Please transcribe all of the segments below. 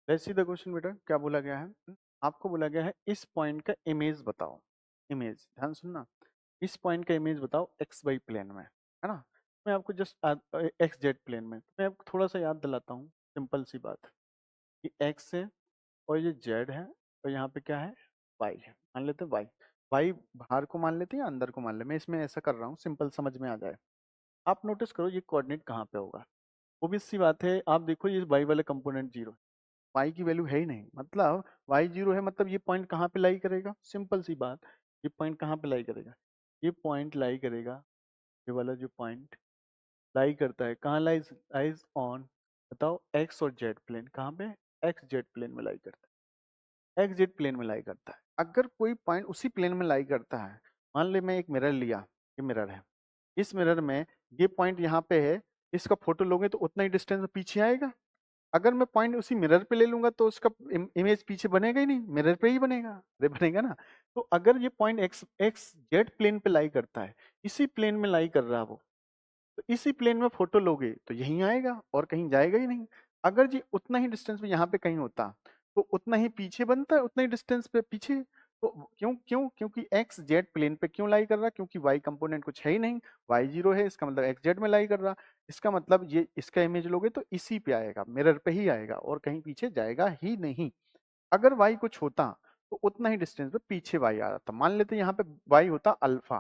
Let's see the question बेटा, क्या बोला गया है? आपको बोला गया है इस पॉइंट का इमेज बताओ। इमेज ध्यान सुनना। इस पॉइंट का इमेज बताओ एक्स वाई प्लेन में, है ना। मैं आपको जस्ट एक्स जेड प्लेन में, मैं आपको थोड़ा सा याद दिलाता हूँ। सिंपल सी बात कि एक्स है और ये जेड है और यहाँ पे क्या है, वाई है। मान लेते हैं वाई। वाई बाहर को मान लेते हैं या अंदर को मान ले, मैं इसमें ऐसा कर रहा हूँ सिंपल समझ में आ जाए। आप नोटिस करो ये कोऑर्डिनेट कहाँ पे होगा। वो भी सी बात है, आप देखो ये वाई वाले कंपोनेंट जीरो, वाई की वैल्यू है ही नहीं, मतलब वाई जीरो है, मतलब ये पॉइंट कहाँ पे लाई करेगा। सिंपल सी बात, ये पॉइंट कहाँ पे लाई करेगा, ये पॉइंट लाई करेगा। ये वाला जो पॉइंट लाई करता है कहाँ, लाइज लाइज ऑन, बताओ एक्स और जेड प्लेन। कहाँ पे? एक्स जेड प्लेन में लाई करता है, एक्स जेड प्लेन में लाई करता है। अगर कोई पॉइंट उसी प्लेन में लाई करता है, मान ले मैं एक मिरर लिया, ये मिरर है, इस मिरर में ये पॉइंट यहाँ पे है, इसका फोटो लोगे तो उतना ही डिस्टेंस पीछे आएगा। अगर मैं पॉइंट उसी मिरर पे ले लूंगा तो उसका इमेज पीछे बनेगा ही नहीं, मिरर पे ही बनेगा। अरे बनेगा ना। तो अगर ये point x x z plane पे लाई करता है, इसी प्लेन में लाई कर रहा है वो, तो इसी प्लेन में फोटो लोगे तो यहीं आएगा और कहीं जाएगा ही नहीं। अगर जी उतना ही डिस्टेंस पे यहाँ पे कहीं होता तो उतना ही पीछे बनता है, उतना ही डिस्टेंस पे पीछे। तो क्यों क्यों क्योंकि एक्स जेड प्लेन पे क्यों लाई कर रहा, क्योंकि वाई कंपोनेंट कुछ है ही नहीं, वाई जीरो है, इसका मतलब एक्स जेड में लाई कर रहा। इसका मतलब ये इसका इमेज लोगे तो इसी पे आएगा, मिरर पे ही आएगा और कहीं पीछे जाएगा ही नहीं। अगर वाई कुछ होता तो उतना ही डिस्टेंस पे पीछे वाई आ जाता। मान लेते यहाँ पे वाई होता अल्फा,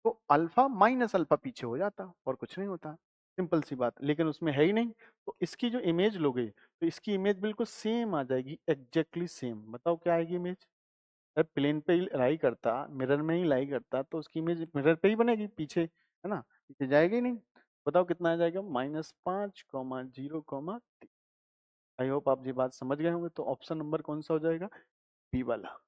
तो अल्फा माइनस अल्फा पीछे हो जाता और कुछ नहीं होता। सिंपल सी बात, लेकिन उसमें है ही नहीं। तो इसकी जो इमेज लोगे तो इसकी इमेज बिल्कुल सेम आ जाएगी, एग्जैक्टली सेम। बताओ क्या आएगी इमेज? अगर प्लेन पे ही लाई करता, मिरर में ही लाई करता, तो उसकी इमेज मिरर पे ही बनेगी, पीछे है ना, पीछे जाएगी ही नहीं। बताओ कितना आ जाएगा, -5,0,3। आई होप आप ये बात समझ गए होंगे। तो ऑप्शन नंबर कौन सा हो जाएगा? बी वाला।